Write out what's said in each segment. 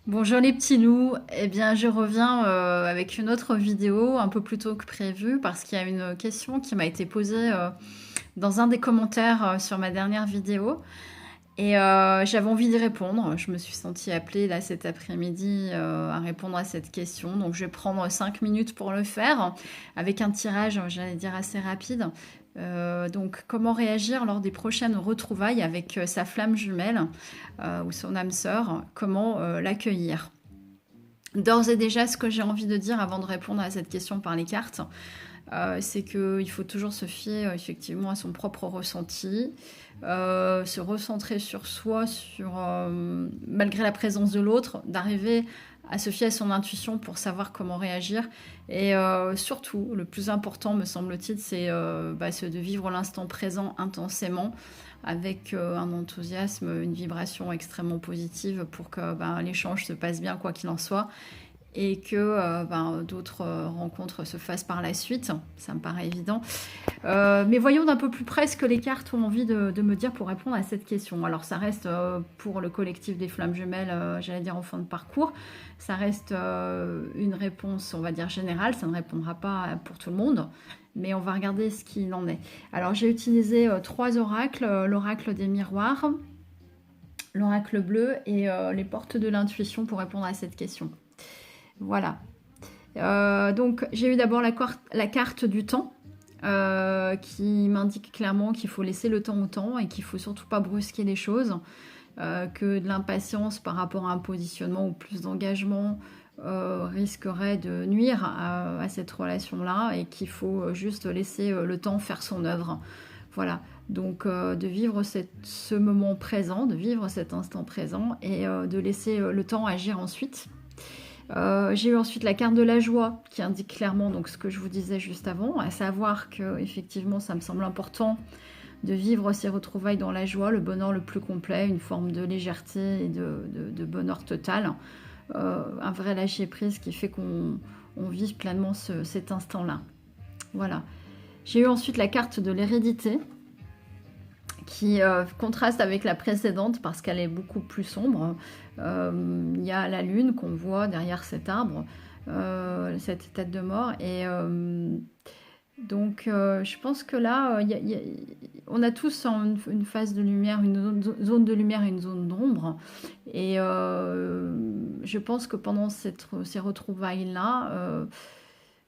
Bonjour les petits loups, eh bien je reviens avec une autre vidéo un peu plus tôt que prévu parce qu'il y a une question qui m'a été posée dans un des commentaires sur ma dernière vidéo et j'avais envie d'y répondre. Je me suis sentie appelée là cet après-midi à répondre à cette question, donc je vais prendre 5 minutes pour le faire avec un tirage, j'allais dire assez rapide. Donc comment réagir lors des prochaines retrouvailles avec sa flamme jumelle ou son âme sœur, comment l'accueillir. D'ores et déjà, ce que j'ai envie de dire avant de répondre à cette question par les cartes, c'est qu'il faut toujours se fier effectivement à son propre ressenti, se recentrer sur soi, malgré la présence de l'autre, d'arriver à se fier à son intuition pour savoir comment réagir. Et surtout, le plus important, me semble-t-il, c'est de vivre l'instant présent intensément, avec un enthousiasme, une vibration extrêmement positive pour que l'échange se passe bien, quoi qu'il en soit, et que d'autres rencontres se fassent par la suite. Ça me paraît évident. Mais voyons d'un peu plus près ce que les cartes ont envie de me dire pour répondre à cette question. Alors ça reste pour le collectif des flammes jumelles, j'allais dire en fin de parcours, ça reste une réponse, on va dire générale, ça ne répondra pas pour tout le monde, mais on va regarder ce qu'il en est. Alors j'ai utilisé trois oracles, l'oracle des miroirs, l'oracle bleu et les portes de l'intuition pour répondre à cette question. Voilà. Donc j'ai eu d'abord la carte du temps, qui m'indique clairement qu'il faut laisser le temps au temps et qu'il faut surtout pas brusquer les choses, que de l'impatience par rapport à un positionnement ou plus d'engagement risquerait de nuire à cette relation-là et qu'il faut juste laisser le temps faire son œuvre. Voilà, donc de vivre ce moment présent, de vivre cet instant présent et de laisser le temps agir ensuite. J'ai eu ensuite la carte de la joie qui indique clairement donc ce que je vous disais juste avant, à savoir que effectivement ça me semble important de vivre ces retrouvailles dans la joie, le bonheur le plus complet, une forme de légèreté et de bonheur total, un vrai lâcher prise qui fait qu'on vive pleinement cet instant-là. Voilà. J'ai eu ensuite la carte de l'hérédité qui contraste avec la précédente parce qu'elle est beaucoup plus sombre. Il y a la lune qu'on voit derrière cet arbre, cette tête de mort. Et donc, je pense que là, on a tous une phase de lumière, une zone de lumière et une zone d'ombre. Et je pense que pendant ces retrouvailles-là,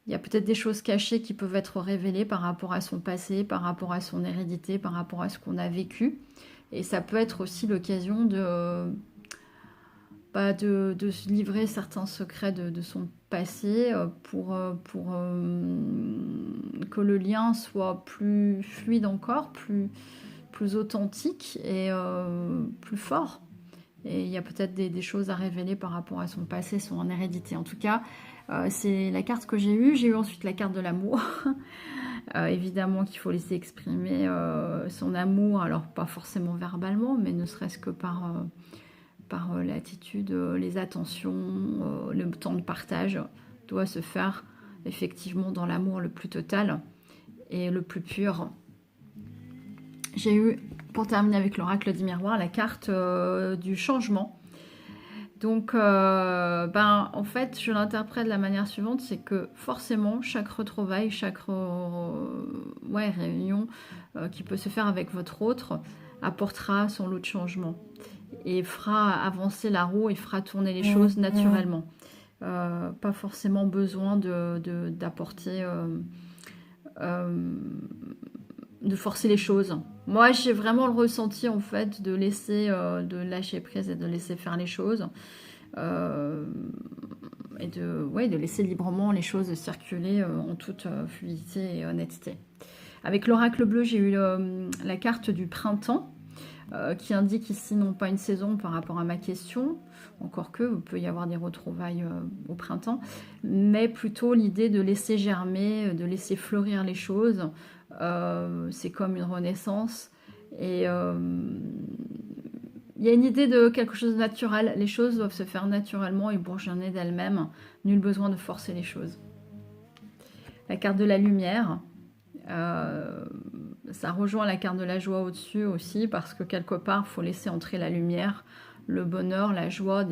il y a peut-être des choses cachées qui peuvent être révélées par rapport à son passé, par rapport à son hérédité, par rapport à ce qu'on a vécu. Et ça peut être aussi l'occasion de se livrer certains secrets de son passé pour que le lien soit plus fluide encore, plus authentique et plus fort. Et il y a peut-être des choses à révéler par rapport à son passé, son hérédité. En tout cas, c'est la carte que j'ai eue. J'ai eu ensuite la carte de l'amour. Évidemment qu'il faut laisser exprimer son amour, alors pas forcément verbalement, mais ne serait-ce que par l'attitude, les attentions, le temps de partage doit se faire effectivement dans l'amour le plus total et le plus pur. J'ai eu, pour terminer avec l'oracle du miroir, la carte du changement. Donc, en fait, je l'interprète de la manière suivante, c'est que forcément, chaque retrouvaille, chaque réunion qui peut se faire avec votre autre apportera son lot de changement et fera avancer la roue et fera tourner les choses naturellement. Pas forcément besoin d'apporter, de forcer les choses. Moi, j'ai vraiment le ressenti en fait de lâcher prise et de laisser faire les choses. Et de laisser librement les choses circuler en toute fluidité et honnêteté. Avec l'oracle bleu, j'ai eu la carte du printemps qui indique ici non pas une saison par rapport à ma question, encore que il peut y avoir des retrouvailles au printemps, mais plutôt l'idée de laisser germer, de laisser fleurir les choses. C'est comme une renaissance et il y a une idée de quelque chose de naturel. Les choses doivent se faire naturellement et bourgeonner d'elles-mêmes. Nul besoin de forcer les choses. La carte de la lumière, ça rejoint la carte de la joie au-dessus aussi, parce que quelque part, il faut laisser entrer la lumière, le bonheur, la joie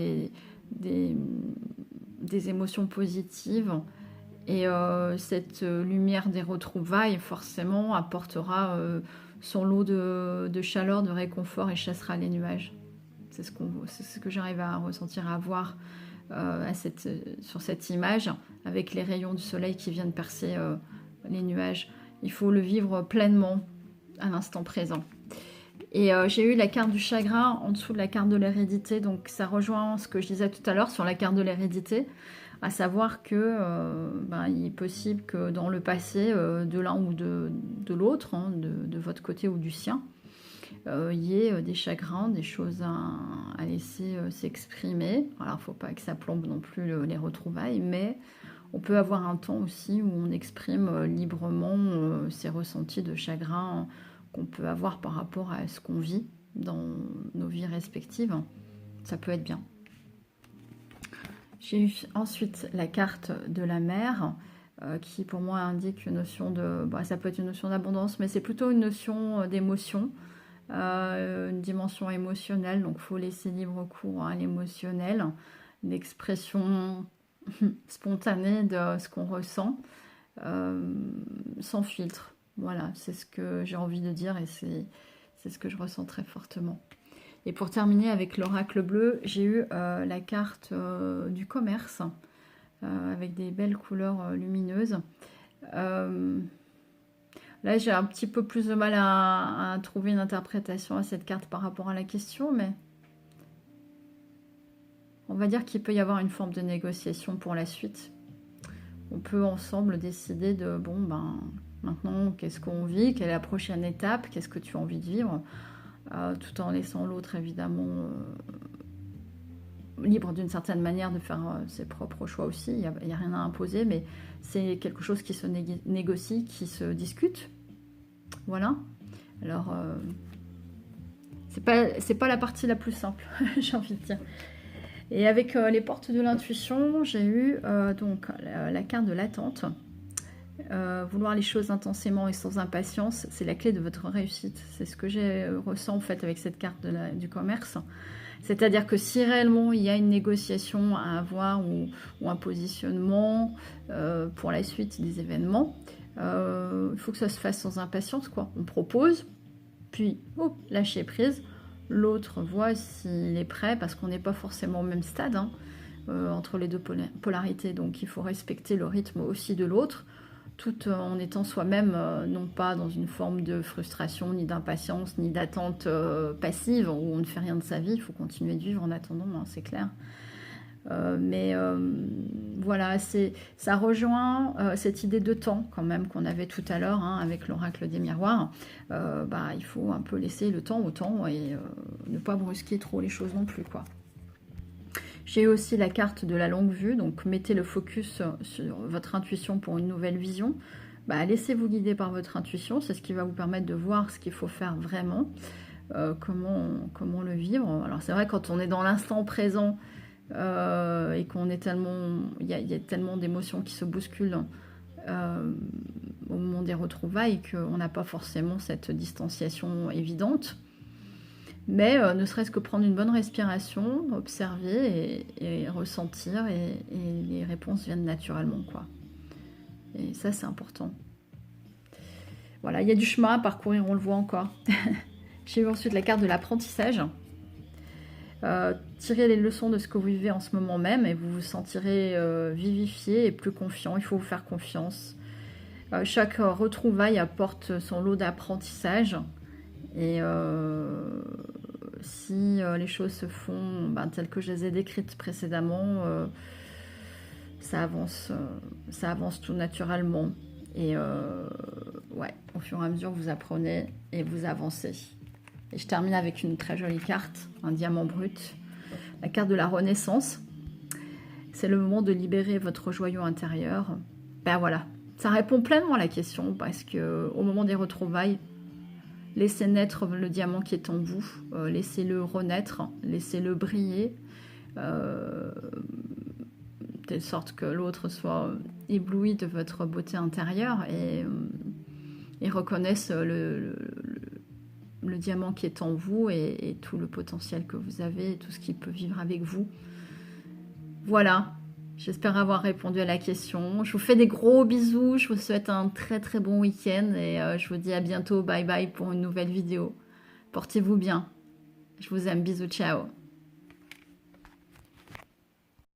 des émotions positives. Et cette lumière des retrouvailles, forcément, apportera son lot de chaleur, de réconfort et chassera les nuages. C'est ce que j'arrive à ressentir, à voir sur cette image, avec les rayons du soleil qui viennent percer les nuages. Il faut le vivre pleinement à l'instant présent. Et j'ai eu la carte du chagrin en dessous de la carte de l'hérédité, donc ça rejoint ce que je disais tout à l'heure sur la carte de l'hérédité, à savoir que il est possible que dans le passé, de l'un ou de l'autre, hein, de votre côté ou du sien, il y ait des chagrins, des choses à laisser s'exprimer. Alors, il ne faut pas que ça plombe non plus les retrouvailles, mais on peut avoir un temps aussi où on exprime librement ces ressentis de chagrin qu'on peut avoir par rapport à ce qu'on vit dans nos vies respectives. Ça peut être bien. J'ai eu ensuite la carte de la mer, qui pour moi indique une notion de... ça peut être une notion d'abondance, mais c'est plutôt une notion d'émotion, une dimension émotionnelle, donc il faut laisser libre cours à l'émotionnel, l'expression spontanée de ce qu'on ressent, sans filtre. Voilà, c'est ce que j'ai envie de dire et c'est ce que je ressens très fortement. Et pour terminer avec l'oracle bleu, j'ai eu la carte du commerce, avec des belles couleurs lumineuses. Là, j'ai un petit peu plus de mal à trouver une interprétation à cette carte par rapport à la question, mais on va dire qu'il peut y avoir une forme de négociation pour la suite. On peut ensemble décider de, maintenant, qu'est-ce qu'on vit, quelle est la prochaine étape, qu'est-ce que tu as envie de vivre, tout en laissant l'autre, évidemment, libre d'une certaine manière de faire ses propres choix aussi. Il n'y a rien à imposer, mais c'est quelque chose qui se négocie, qui se discute. Voilà. Alors, c'est pas la partie la plus simple, j'ai envie de dire. Et avec les portes de l'intuition, j'ai eu donc la carte de l'attente. Vouloir les choses intensément et sans impatience, c'est la clé de votre réussite. C'est ce que j'ai ressens en fait avec cette carte du commerce. C'est-à-dire que si réellement il y a une négociation à avoir ou un positionnement pour la suite des événements, il faut que ça se fasse sans impatience, quoi. On propose, puis lâcher prise. L'autre voit s'il est prêt, parce qu'on n'est pas forcément au même stade entre les deux polarités. Donc il faut respecter le rythme aussi de l'autre, tout en étant soi-même, non pas dans une forme de frustration, ni d'impatience, ni d'attente passive, où on ne fait rien de sa vie. Il faut continuer de vivre en attendant, c'est clair. Voilà, ça rejoint cette idée de temps quand même qu'on avait tout à l'heure avec l'oracle des miroirs. Il faut un peu laisser le temps au temps et ne pas brusquer trop les choses non plus, quoi. J'ai aussi la carte de la longue vue, donc mettez le focus sur votre intuition pour une nouvelle vision. Laissez-vous guider par votre intuition, c'est ce qui va vous permettre de voir ce qu'il faut faire vraiment, comment le vivre. Alors c'est vrai, quand on est dans l'instant présent et qu'on est tellement... Il y a tellement d'émotions qui se bousculent au moment des retrouvailles qu'on n'a pas forcément cette distanciation évidente. Mais ne serait-ce que prendre une bonne respiration, observer et ressentir, et les réponses viennent naturellement, quoi. Et ça, c'est important. Voilà, il y a du chemin à parcourir, on le voit encore. J'ai eu ensuite la carte de l'apprentissage. Tirez les leçons de ce que vous vivez en ce moment même et vous vous sentirez vivifié et plus confiant. Il faut vous faire confiance. Chaque retrouvaille apporte son lot d'apprentissage. Et si les choses se font telles que je les ai décrites précédemment, ça avance tout naturellement. Et au fur et à mesure, vous apprenez et vous avancez. Et je termine avec une très jolie carte, un diamant brut, la carte de la renaissance. C'est le moment de libérer votre joyau intérieur. Voilà, ça répond pleinement à la question, parce que au moment des retrouvailles, laissez naître le diamant qui est en vous, laissez-le renaître, laissez-le briller, de telle sorte que l'autre soit ébloui de votre beauté intérieure et reconnaisse le diamant qui est en vous et tout le potentiel que vous avez, et tout ce qu'il peut vivre avec vous. Voilà, j'espère avoir répondu à la question. Je vous fais des gros bisous, je vous souhaite un très très bon week-end et je vous dis à bientôt, bye bye pour une nouvelle vidéo. Portez-vous bien, je vous aime, bisous, ciao.